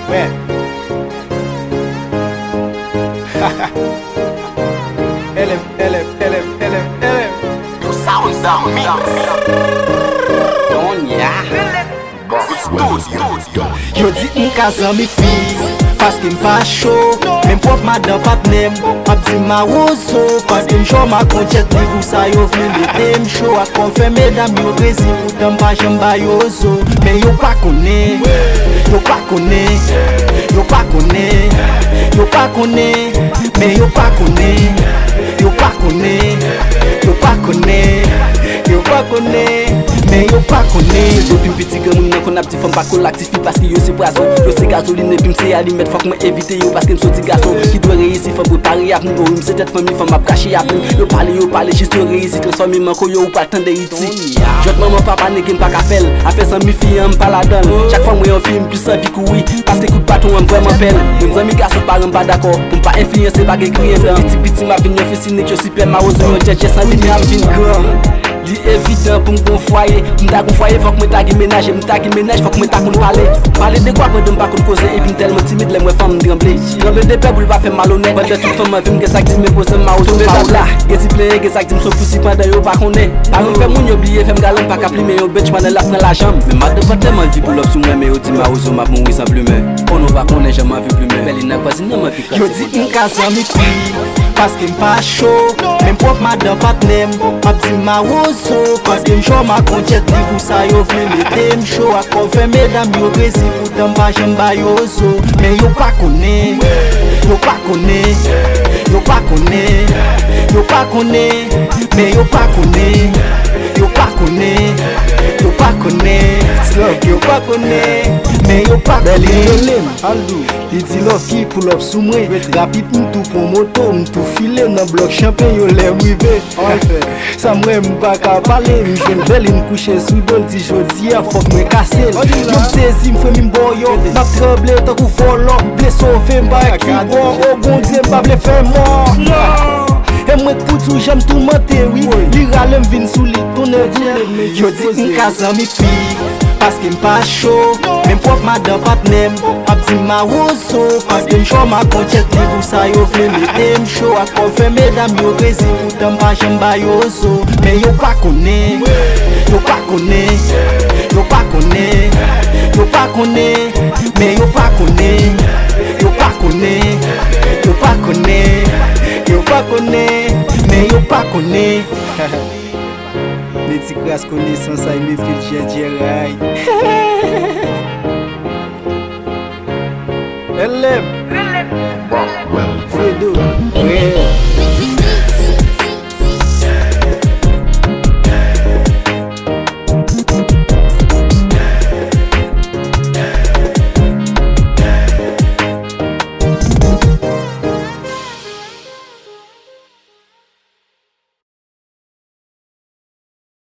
Ouais. LM. Yo sound zanmi. Donya. Yo di m'ka zanmi fi, paske m'pa chou. Même pop madan patnem, ap di ma woso. Paske m'chou ma konchet li pou sa yo vle mette m'chou. A kon fe medam yo rezi pou pa jamba yo zo. Men yo pa kone, yo pa kone, yo pa kone, yo pa kone. Men yo pa kone, yo pa kone, yo pa kone, yo pa kone. Men yo pa kone. Se depuis petit que moun nan kon ap di femme pa kolaktif pi paske yo se poison. Yo se gasoline pi mse alimet fok mwen evite yo paske m'soti gason ki dwe reisi femme pou pari ap nou. M'se tet fami femme ap kache ap nou. Yo pale juste yo reisi transforme man ko yo ou pa tan de iti. Jot maman papa ne gen pa ka fel. A fe san mi fi an pa la dan. Chaque fois moi yon film plus sa vie koui paske kout paton an vraiment pel. Même zami gason pa ren pa d'accord pou pa influencer pa ge kriye dan. Petit ma vin yo fisine que yo super ma ozo yo jeje san vini am vin grand. Li évident pour m'gon foyer, m'ta gon foyer faut que m'ta ki ménage, m'ta ki ménage faut que m'ta kon parler de quoi quand m'pa kon cause et puis tellement timide les moi femme trembler. Trembler de peur pour pas faire malhonnête. Pendant toute femme vim que ça dit me pose ma auto pas là. Geti plein que ça dit me so poussi pendant yo pas connaît. Pas on fait moun yo oublier fait m'galant pas ka plimer yo bitch pendant la prend la jambe. Mais ma de pas tellement vie pour l'op sous moi mais yo dit ma ozo m'a mouri sans plumer. On va connaît jamais vu plumer. Belle n'a pas ni m'a fi. Yo di m'ka zanmi fi, paske m'pa chou. Même pop madan patnem, ap di ma woso. Paske m'chou ma konchet li pou sa yo vle mette m'chou. A kon fe medam yo rezi pou pa jamba yo zo. Men yo pa kone, yo pa kone, yo pa kone, yo pa kone. Men yo pa kone, yo pa kone, yo pa kone. Yo pa kone, men yo pa kone. Aldo, li di love ki pou lop sou mwen. Rapid m'tou pou moto, m'tou file nan blok champion yo lè mwive. Sa mwen m'pa ka pale, m'jwen bel m'kouche sou don di jodi a fok mwen kase. Yo m'sezi m'fwe m'boyo, m'ap treble tak ou folon. Ble sove m'ba ki bon, o gondye m'pa ble fè mor. E mwen poutou jam tou mante, oui. Li rale m'vin sou li tonne di. Yo di m'ka zanmi fi, paske m'pa chou. Même pop madan patnem, ap di ma woso. Paske m'chou ma konchet li pou sa yo vle mette m'chou. A kon fe medam yo rezi pou pa jamba yo zo. Men yo pa kone, yo pa kone, yo pa kone, yo pa kone. Men yo pa kone, yo pa kone, yo pa kone, yo pa kone. Men yo pa kone. Les petits grâces connaissance à me fil j'ai ray. Elle